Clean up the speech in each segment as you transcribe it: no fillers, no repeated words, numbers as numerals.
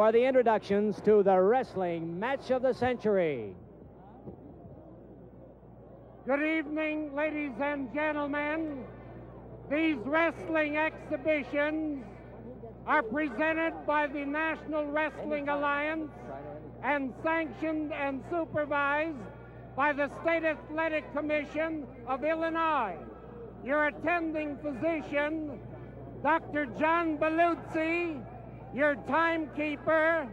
for the introductions to the wrestling match of the century. Good evening, ladies and gentlemen. These wrestling exhibitions are presented by the National Wrestling Alliance and sanctioned and supervised by the State Athletic Commission of Illinois. Your attending physician, Dr. John Beluzzi, your timekeeper,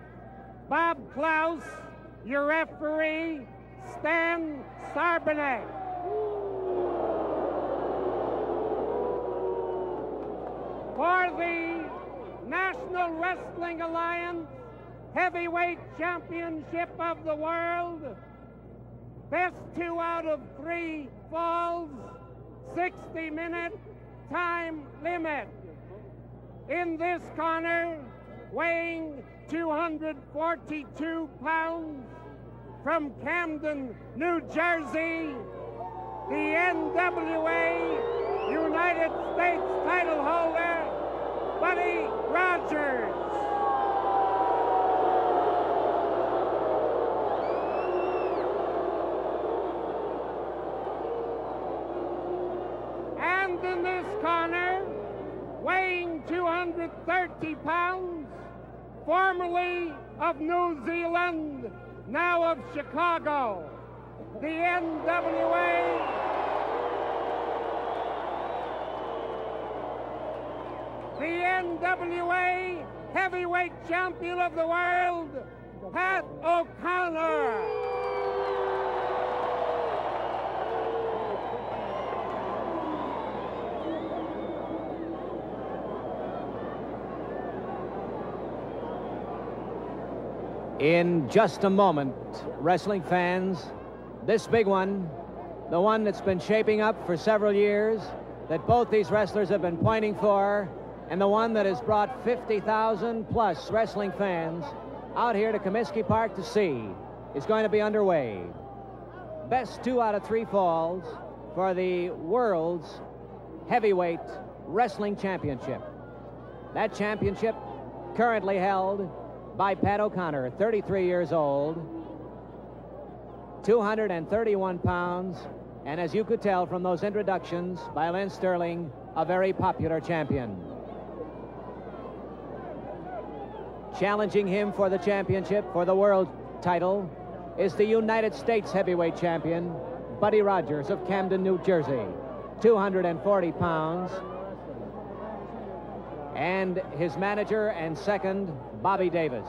Bob Klaus, your referee, Stan Sarbanek. For the National Wrestling Alliance Heavyweight Championship of the World, best 2 out of 3 falls, 60-minute time limit. In this corner, weighing 242 pounds, from Camden, New Jersey, the NWA United States title holder, Buddy Rogers. And in this corner, weighing 230 pounds, formerly of New Zealand, now of Chicago, the NWA Heavyweight Champion of the World, Pat O'Connor. In just a moment, wrestling fans, this big one, the one that's been shaping up for several years, that both these wrestlers have been pointing for, and the one that has brought 50,000 plus wrestling fans out here to Comiskey Park to see, is going to be underway. Best 2 out of 3 falls for the World's Heavyweight Wrestling Championship. That championship currently held by Pat O'Connor, 33 years old, 231 pounds, and as you could tell from those introductions by Lynn Sterling, a very popular champion. Challenging him for the championship, for the world title, is the United States heavyweight champion, Buddy Rogers of Camden, New Jersey, 240 pounds. And his manager and second, Bobby Davis.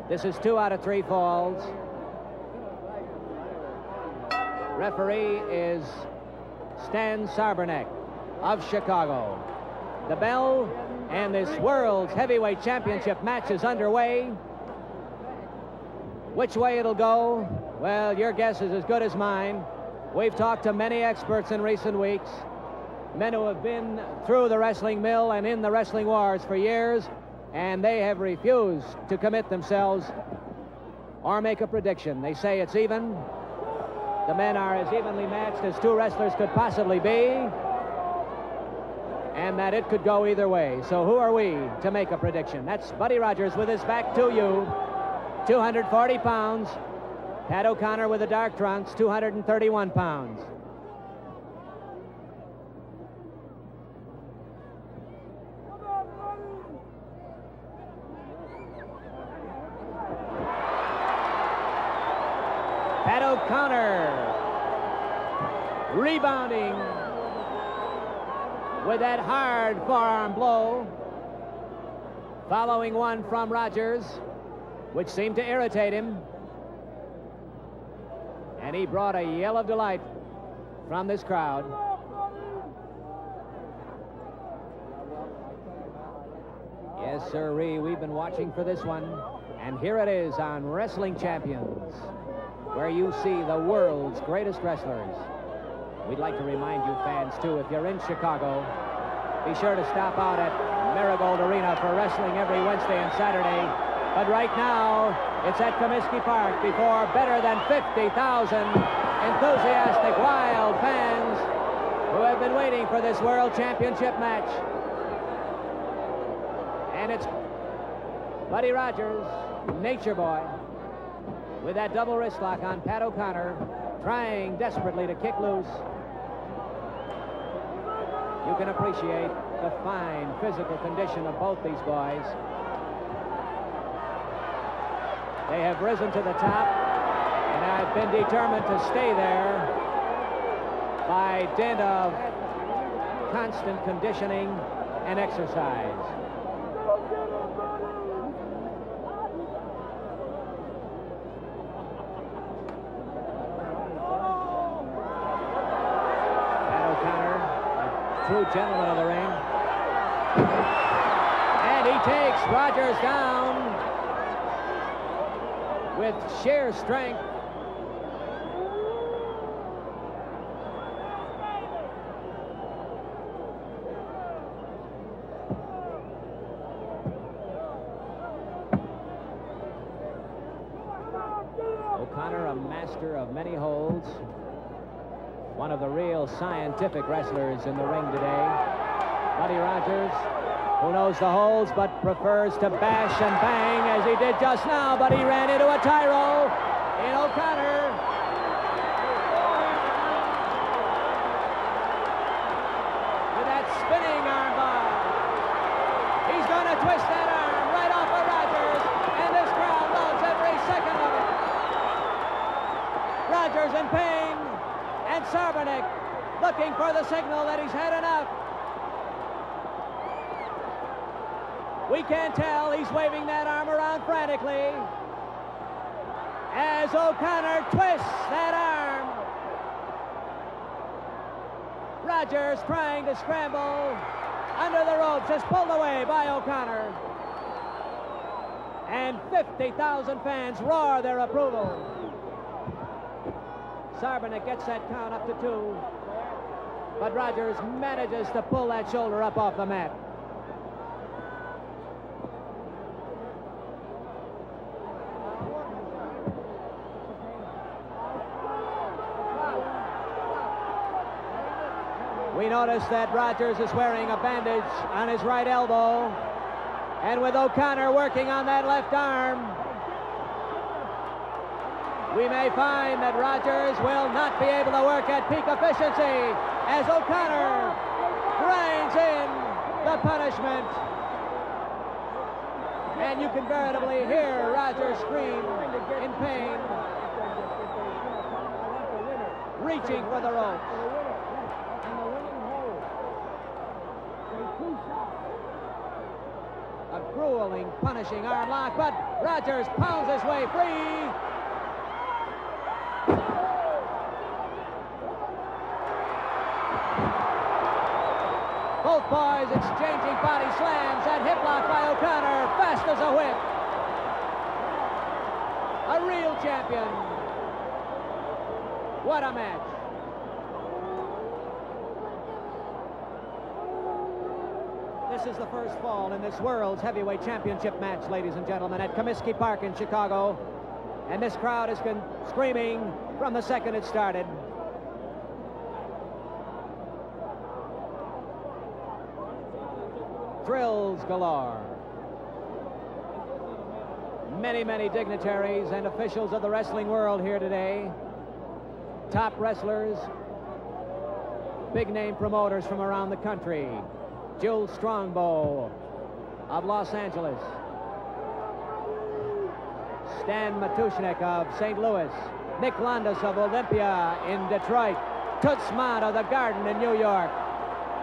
This is 2 out of 3 falls. Referee is Stan Sarbanek of Chicago. The bell and this World's Heavyweight Championship match is underway. Which way it'll go? Well, your guess is as good as mine. We've talked to many experts in recent weeks, men who have been through the wrestling mill and in the wrestling wars for years, and they have refused to commit themselves or make a prediction. They say it's even. The men are as evenly matched as 2 wrestlers could possibly be, and that it could go either way. So who are we to make a prediction? That's Buddy Rogers with his back to you, 240 pounds. Pat O'Connor with the dark trunks, 231 pounds. Pat O'Connor rebounding with that hard forearm blow, following one from Rogers, which seemed to irritate him. And he brought a yell of delight from this crowd. Yes, sirree, we've been watching for this one. And here it is on Wrestling Champions, where you see the world's greatest wrestlers. We'd like to remind you fans, too, if you're in Chicago, be sure to stop out at Marigold Arena for wrestling every Wednesday and Saturday. But right now, it's at Comiskey Park before better than 50,000 enthusiastic, wild fans who have been waiting for this World Championship match. And it's Buddy Rogers, nature boy, with that double wrist lock on Pat O'Connor, trying desperately to kick loose. You can appreciate the fine physical condition of both these boys. They have risen to the top and have been determined to stay there by dint of constant conditioning and exercise. Pat O'Connor, a true gentleman of the ring. And he takes Rogers down with sheer strength. O'Connor, a master of many holds, one of the real scientific wrestlers in the ring today. Buddy Rogers, who knows the holds but prefers to bash and bang as he did just now, but he ran into a tyro in O'Connor. With that spinning armbar. He's going to twist that arm right off of Rogers, and this crowd loves every second of it. Rogers in pain, and Sarbanek looking for the signal that he's had enough. We can't tell. He's waving that arm around frantically as O'Connor twists that arm. Rogers trying to scramble under the ropes is pulled away by O'Connor. And 50,000 fans roar their approval. Sarbanek gets that count up to 2. But Rogers manages to pull that shoulder up off the mat. We notice that Rogers is wearing a bandage on his right elbow, and with O'Connor working on that left arm, we may find that Rogers will not be able to work at peak efficiency as O'Connor grinds in the punishment. And you can veritably hear Rogers scream in pain, reaching for the ropes. A grueling, punishing arm lock, but Rogers pounds his way free. Both boys exchanging body slams. That hip lock by O'Connor, fast as a whip. A real champion. What a match. This is the first fall in this World's Heavyweight Championship match, ladies and gentlemen, at Comiskey Park in Chicago. And this crowd has been screaming from the second it started. Thrills galore. Many, many dignitaries and officials of the wrestling world here today. Top wrestlers, big name promoters from around the country. Jules Strongbow of Los Angeles. Stan Matushnik of St. Louis. Nick Landis of Olympia in Detroit. Toots Mott of the Garden in New York.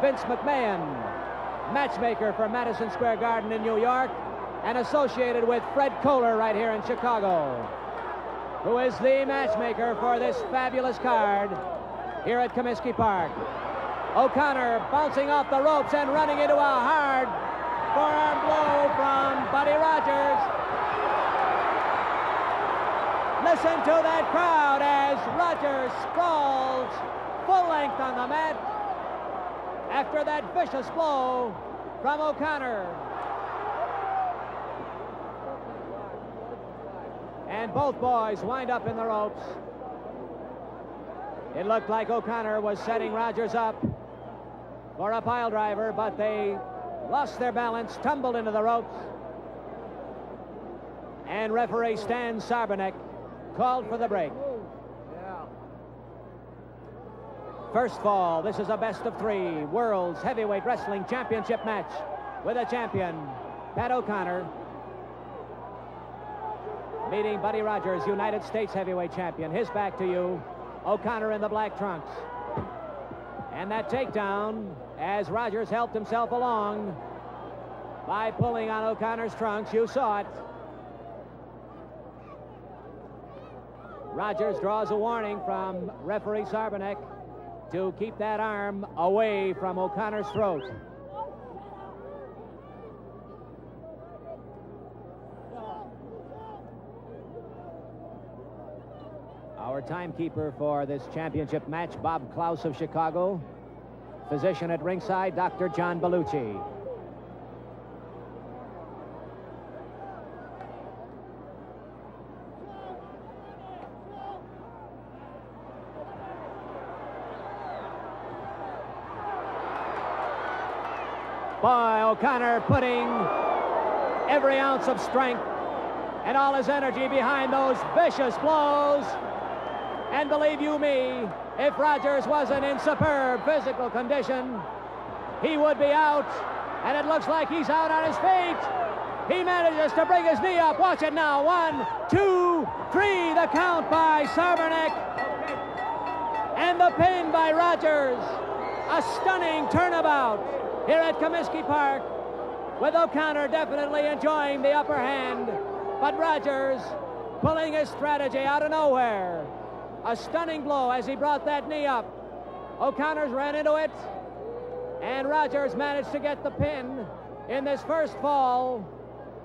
Vince McMahon, matchmaker for Madison Square Garden in New York, and associated with Fred Kohler right here in Chicago, who is the matchmaker for this fabulous card here at Comiskey Park. O'Connor bouncing off the ropes and running into a hard forearm blow from Buddy Rogers. Listen to that crowd as Rogers sprawls full length on the mat after that vicious blow from O'Connor. And both boys wind up in the ropes. It looked like O'Connor was setting Rogers up for a pile driver, but they lost their balance, tumbled into the ropes. And referee Stan Sarbanek called for the break. First fall, this is a best of 3 World's Heavyweight Wrestling Championship match with a champion, Pat O'Connor, meeting Buddy Rogers, United States Heavyweight Champion. His back to you, O'Connor in the black trunks. And that takedown, as Rogers helped himself along by pulling on O'Connor's trunks. You saw it. Rogers draws a warning from referee Sarbanek to keep that arm away from O'Connor's throat. Our timekeeper for this championship match, Bob Klaus of Chicago. Physician at ringside, Dr. John Bellucci. Boy, O'Connor putting every ounce of strength and all his energy behind those vicious blows. And believe you me, if Rogers wasn't in superb physical condition, he would be out. And it looks like he's out on his feet. He manages to bring his knee up. Watch it now. 1, 2, 3. The count by Sarbanek. And the pin by Rogers. A stunning turnabout here at Comiskey Park, with O'Connor definitely enjoying the upper hand, but Rogers pulling his strategy out of nowhere. A stunning blow as he brought that knee up. O'Connor's ran into it, and Rogers managed to get the pin in this first fall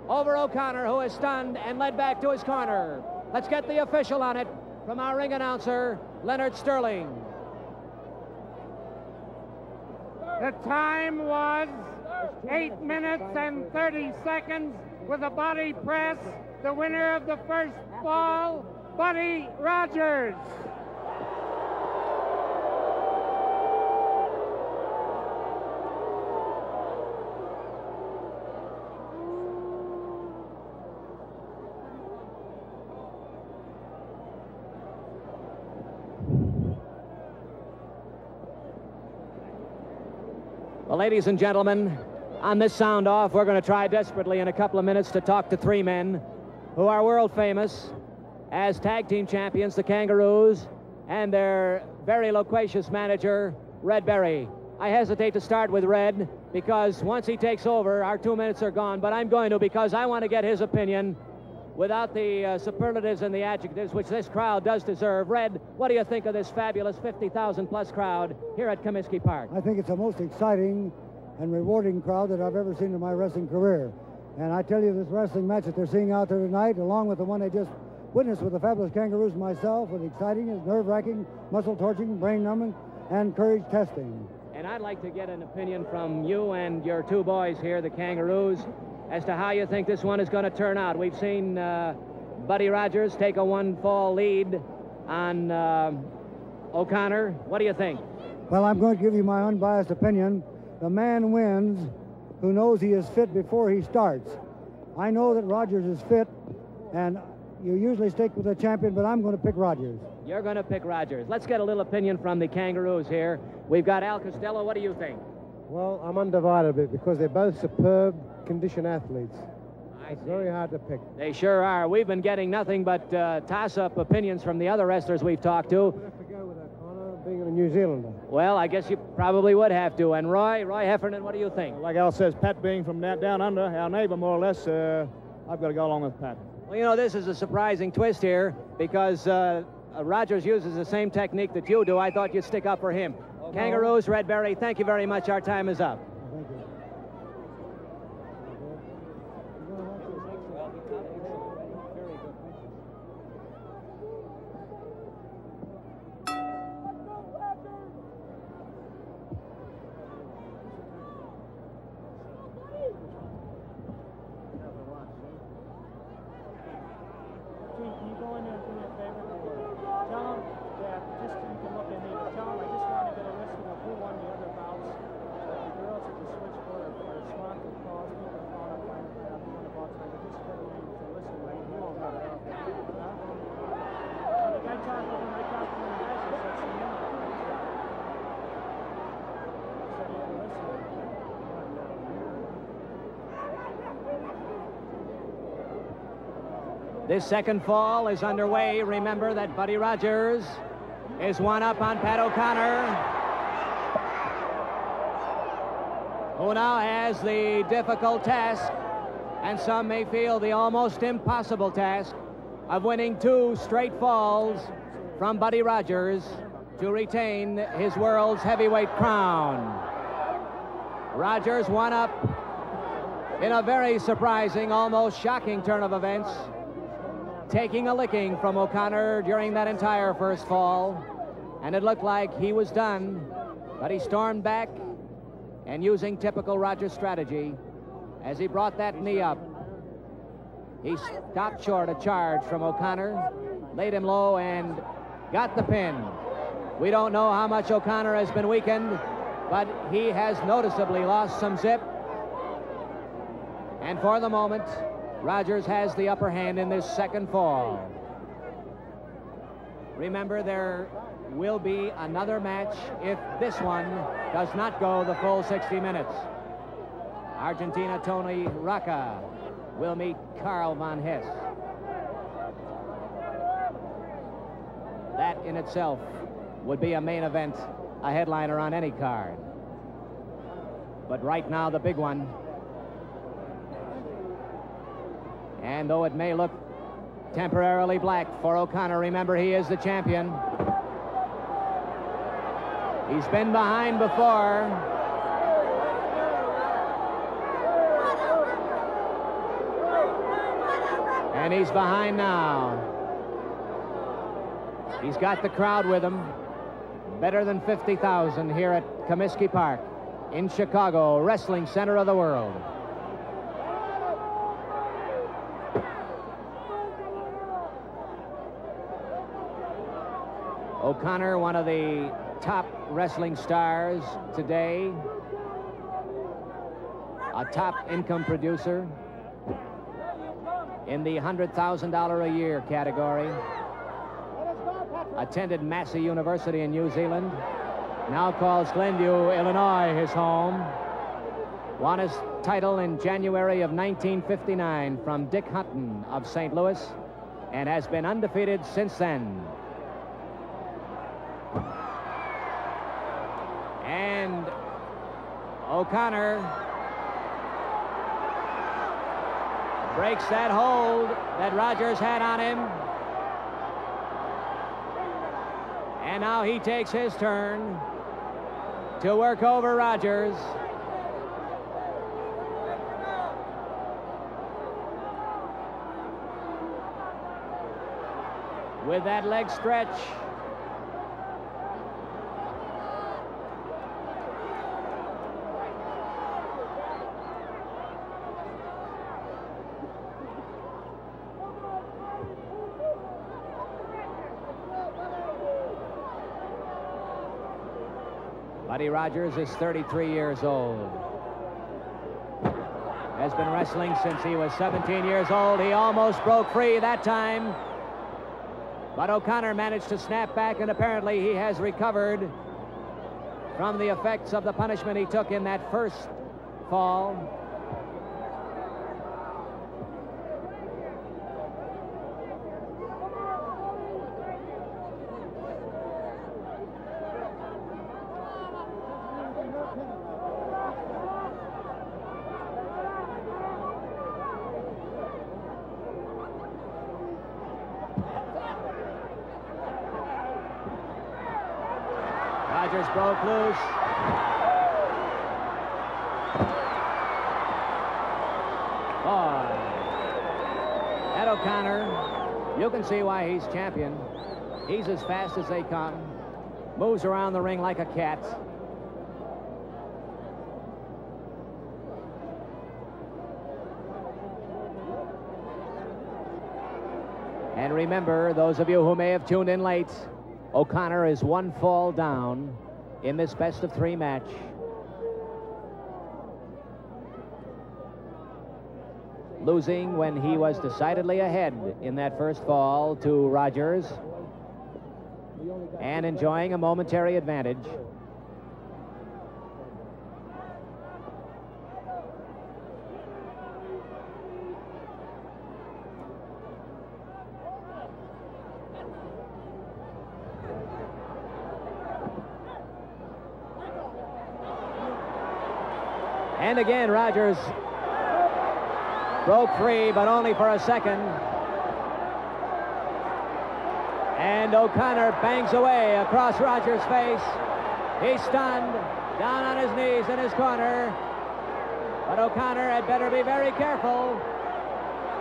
over O'Connor, who is stunned and led back to his corner. Let's get the official on it from our ring announcer, Leonard Sterling. The time was 8 minutes and 30 seconds with a body press. The winner of the first fall, Buddy Rogers. Well, ladies and gentlemen, on this sound off, we're going to try desperately in a couple of minutes to talk to 3 men who are world famous as tag team champions, the Kangaroos, and their very loquacious manager, Red Berry. I hesitate to start with Red because once he takes over, our 2 minutes are gone, but I'm going to because I want to get his opinion without the superlatives and the adjectives, which this crowd does deserve. Red, what do you think of this fabulous 50,000 plus crowd here at Comiskey Park? I think it's the most exciting and rewarding crowd that I've ever seen in my wrestling career. And I tell you, this wrestling match that they're seeing out there tonight, along with the one they just witnessed with the fabulous Kangaroos and myself, was exciting, it's nerve-wracking, muscle-torching, brain-numbing, and courage testing. And I'd like to get an opinion from you and your 2 boys here, the Kangaroos, as to how you think this one is going to turn out. We've seen Buddy Rogers take a 1-fall lead on O'Connor. What do you think? Well, I'm going to give you my unbiased opinion. The man wins who knows he is fit before he starts. I know that Rogers is fit, and you usually stick with the champion, but I'm going to pick Rogers. You're going to pick Rogers. Let's get a little opinion from the Kangaroos here. We've got Al Costello. What do you think? Well, I'm undivided a bit because they're both superb condition athletes. It's very hard to pick. They sure are. We've been getting nothing but toss-up opinions from the other wrestlers we've talked to. We'd have to go with O'Connor being a New Zealander. Well, I guess you probably would have to. And Roy Heffernan, what do you think? Like Al says, Pat being from down under, our neighbor more or less, I've got to go along with Pat. Well, you know, this is a surprising twist here because Rogers uses the same technique that you do. I thought you'd stick up for him. Kangaroos, Red Berry, thank you very much. Our time is up. Thank you. Can you go in there and do me a favor? Tell him that, just you can look at me, but tell him I just want to get a listing of who won the other bouts. The girls at the switchboard are smart, they call us, people are calling up, trying to grab who won the bouts. I just get a list of them. This second fall is underway. Remember that Buddy Rogers is one up on Pat O'Connor, who now has the difficult task, and some may feel the almost impossible task, of winning 2 straight falls from Buddy Rogers to retain his world's heavyweight crown. Rogers one up in a very surprising, almost shocking turn of events, taking a licking from O'Connor during that entire first fall, and it looked like he was done, but he stormed back, and using typical Rogers strategy, as he brought that knee up, he stopped short a charge from O'Connor, laid him low, and got the pin. We don't know how much O'Connor has been weakened, but he has noticeably lost some zip. And for the moment, Rogers has the upper hand in this second fall. Remember, there will be another match if this one does not go the full 60 minutes. Argentina Tony Rocca will meet Carl von Hess. That in itself would be a main event, a headliner on any card. But right now, the big one. And though it may look temporarily black for O'Connor, remember, he is the champion. He's been behind before. And he's behind now. He's got the crowd with him. Better than 50,000 here at Comiskey Park in Chicago, wrestling center of the world. O'Connor, one of the top wrestling stars today, a top income producer in the $100,000 a year category. Attended Massey University in New Zealand. Now calls Glenview, Illinois, his home. Won his title in January of 1959 from Dick Hutton of St. Louis, and has been undefeated since then. And O'Connor breaks that hold that Rogers had on him. And now he takes his turn to work over Rogers. With that leg stretch. Buddy Rogers is 33 years old. Has been wrestling since he was 17 years old. He almost broke free that time. But O'Connor managed to snap back, and apparently he has recovered from the effects of the punishment he took in that first fall. Rogers broke loose. Boy, that O'Connor, you can see why he's champion. He's as fast as they come. Moves around the ring like a cat. And remember, those of you who may have tuned in late, O'Connor is one fall down in this best-of-3 match. Losing when he was decidedly ahead in that first fall to Rogers, and enjoying a momentary advantage. And again, Rogers broke free, but only for a second. And O'Connor bangs away across Rogers' face. He's stunned, down on his knees in his corner. But O'Connor had better be very careful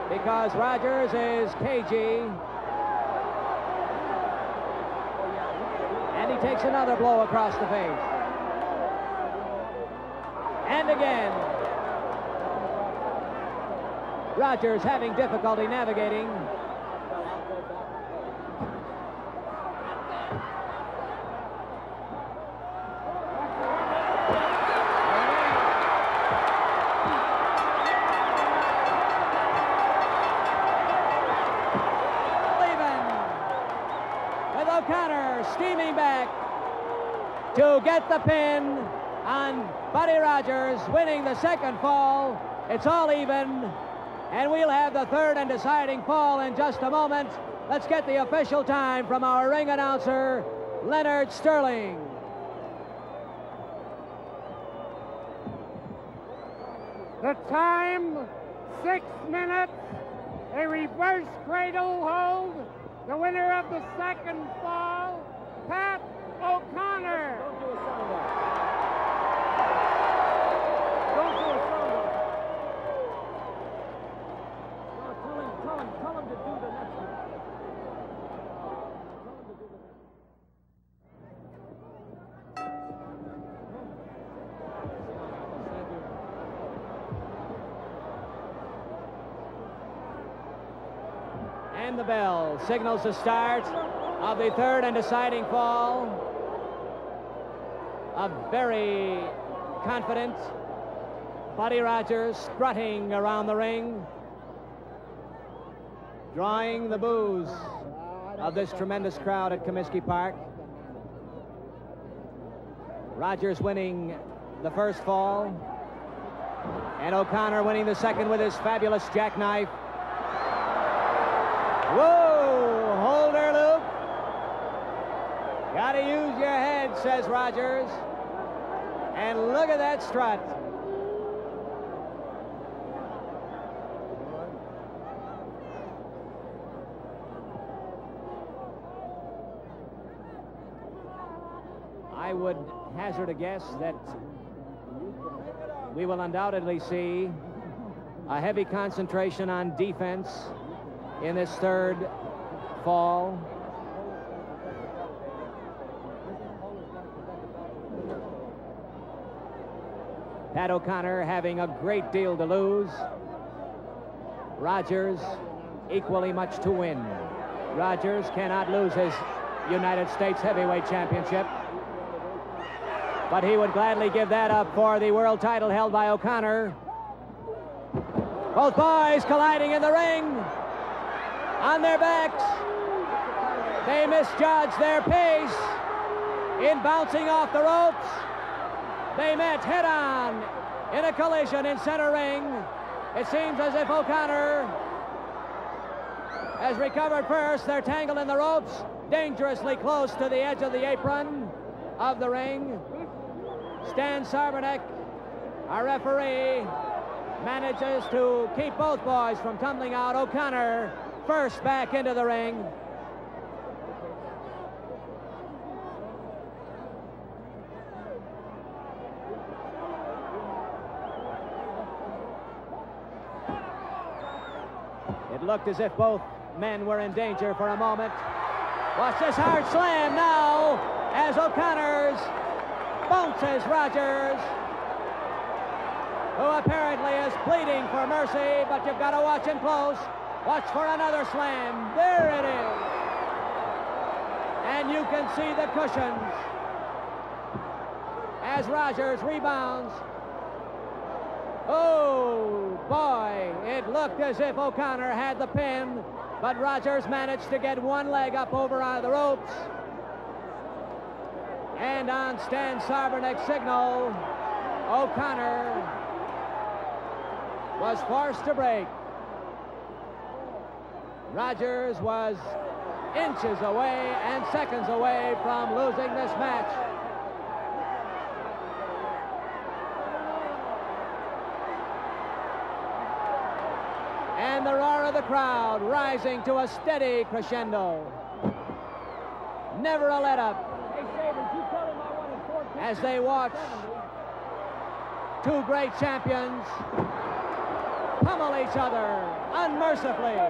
because Rogers is cagey. And he takes another blow across the face. And again. Rogers having difficulty navigating. O'Connor steaming back to get the pin on Buddy Rogers, winning the second fall. It's all even, and we'll have the third and deciding fall in just a moment. Let's get the official time from our ring announcer, Leonard Sterling. The time, 6 minutes, a reverse cradle hold. The winner of the second fall, Pat O'Connor. Don't do a solo. Tell him to do the next one. And the bell signals the start of the third and deciding fall. A very confident Buddy Rogers strutting around the ring, drawing the boos of this tremendous crowd at Comiskey Park. Rogers winning the first fall, and O'Connor winning the second with his fabulous jackknife. Whoa, hold her, Luke. Gotta use your head, says Rogers. And look at that strut. I would hazard a guess that we will undoubtedly see a heavy concentration on defense in this third fall. Pat O'Connor having a great deal to lose. Rogers equally much to win. Rogers cannot lose his United States Heavyweight Championship, but he would gladly give that up for the world title held by O'Connor. Both boys colliding in the ring. On their backs, they misjudged their pace in bouncing off the ropes. They met head-on in a collision in center ring. It seems as if O'Connor has recovered first. They're tangled in the ropes, dangerously close to the edge of the apron of the ring. Stan Sarbanek, our referee, manages to keep both boys from tumbling out. O'Connor first back into the ring. It looked as if both men were in danger for a moment. Watch this hard slam now as O'Connor's bounces Rogers, who apparently is pleading for mercy, but you've got to watch him close. Watch for another slam. There it is. And you can see the cushions as Rogers rebounds. Oh, boy. It looked as if O'Connor had the pin, but Rogers managed to get one leg up over on the ropes. And on Stan Sarbernek's signal, O'Connor was forced to break. Rogers was inches away and seconds away from losing this match. crowd rising to a steady crescendo. Never a let-up as they watch two great champions pummel each other unmercifully.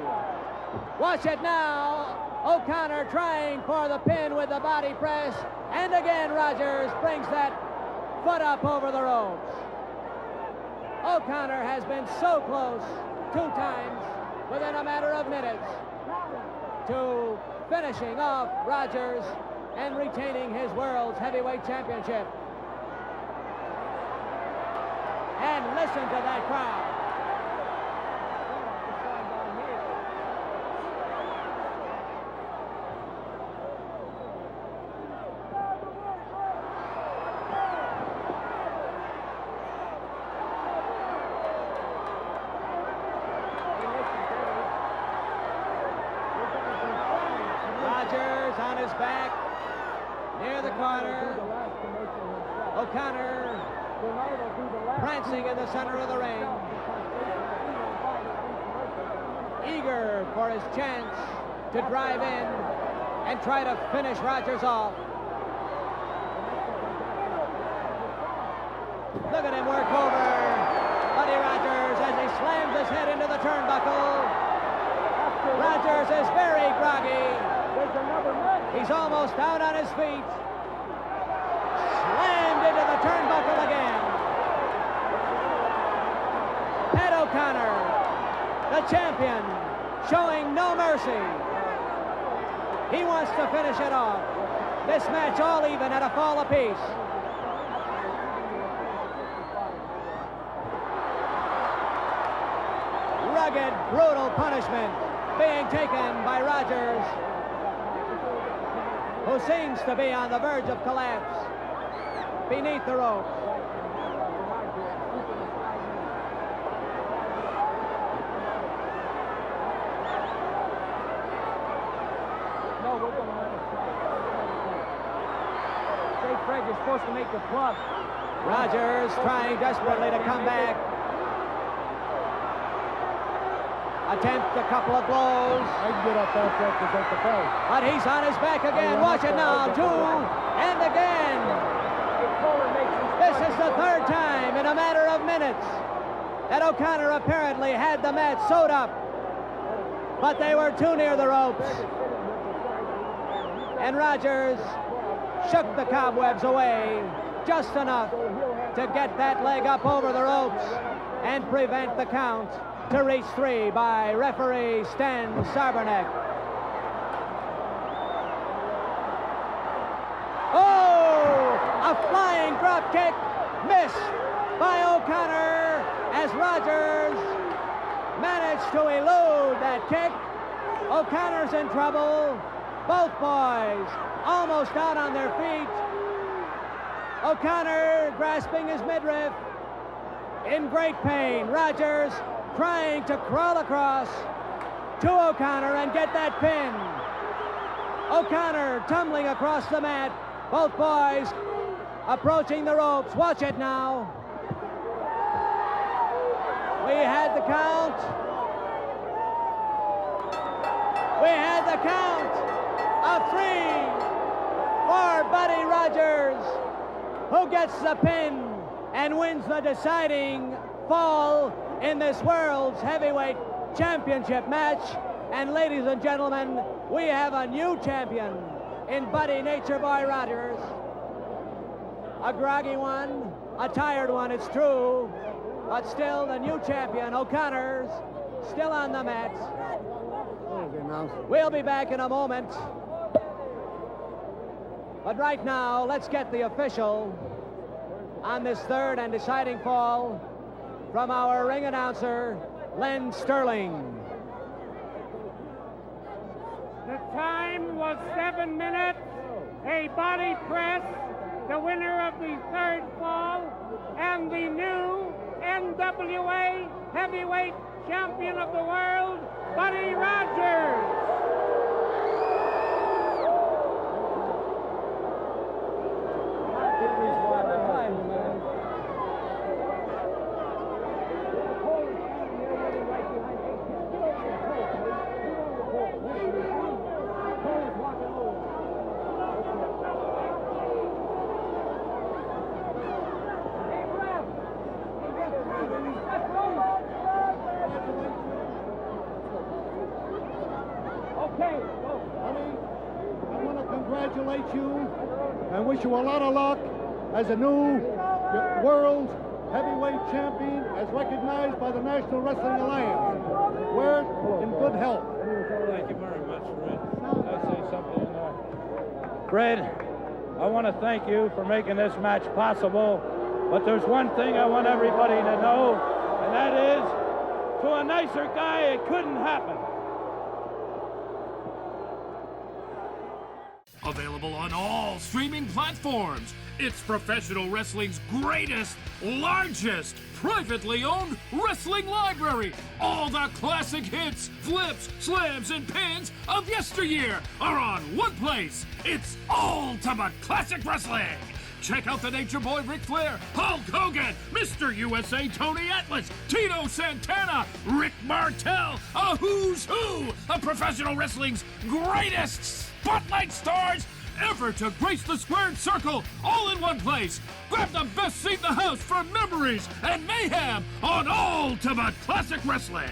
Watch it now. O'Connor trying for the pin with the body press. And again, Rogers brings that foot up over the ropes. O'Connor has been so close 2 times within a matter of minutes to finishing off Rogers and retaining his World's Heavyweight Championship. And listen to that crowd. Rogers on his back near the corner. O'Connor prancing in the center of the ring, eager for his chance to drive in and try to finish Rogers off. Look at him work over Buddy Rogers as he slams his head into the turnbuckle. Rogers is very groggy. He's almost down on his feet. Slammed into the turnbuckle again. Pat O'Connor, the champion, showing no mercy. He wants to finish it off. This match all even at a fall apiece. Rugged, brutal punishment being taken by Rogers, who seems to be on the verge of collapse beneath the rope. No, we're going to let it fly. Say, Fred, you're supposed to make the plug. Rogers trying desperately to come back. Attempt a couple of blows. I can get up there to represent the belt. But he's on his back again. Watch it now. 2 and again. This is the 3rd time in a matter of minutes that O'Connor apparently had the mat sewed up. But they were too near the ropes. And Rogers shook the cobwebs away just enough to get that leg up over the ropes and prevent the count to reach 3 by referee Stan Sarberneck. Oh! A flying drop kick missed by O'Connor as Rogers managed to elude that kick. O'Connor's in trouble. Both boys almost out on their feet. O'Connor grasping his midriff in great pain. Rogers trying to crawl across to O'Connor and get that pin. O'Connor tumbling across the mat. Both boys approaching the ropes. Watch it now. We had the count. We had the count of 3 for Buddy Rogers, who gets the pin and wins the deciding fall in this World's Heavyweight Championship match. And ladies and gentlemen, we have a new champion in Buddy Nature Boy Rogers. A groggy one, a tired one, it's true, but still the new champion. O'Connor's still on the mat. We'll be back in a moment. But right now, let's get the official on this 3rd and deciding fall from our ring announcer, Len Sterling. The time was 7 minutes. A body press, the winner of the 3rd fall, and the new NWA Heavyweight Champion of the World, Buddy Rogers. Honey, I want to congratulate you and wish you a lot of luck as a new World's Heavyweight Champion as recognized by the National Wrestling Alliance. Wear it in good health. Thank you very much, Fred. Can I say something? Fred, I want to thank you for making this match possible, but there's one thing I want everybody to know, and that is, to a nicer guy, it couldn't happen. Available on all streaming platforms. It's professional wrestling's greatest, largest, privately owned wrestling library. All the classic hits, flips, slams, and pins of yesteryear are on one place. It's Ultimate Classic Wrestling. Check out the Nature Boy Ric Flair, Hulk Hogan, Mr. USA Tony Atlas, Tito Santana, Rick Martel, a who's who of professional wrestling's greatest spotlight stars ever to grace the squared circle, all in one place. Grab the best seat in the house for memories and mayhem on Ultimate Classic Wrestling.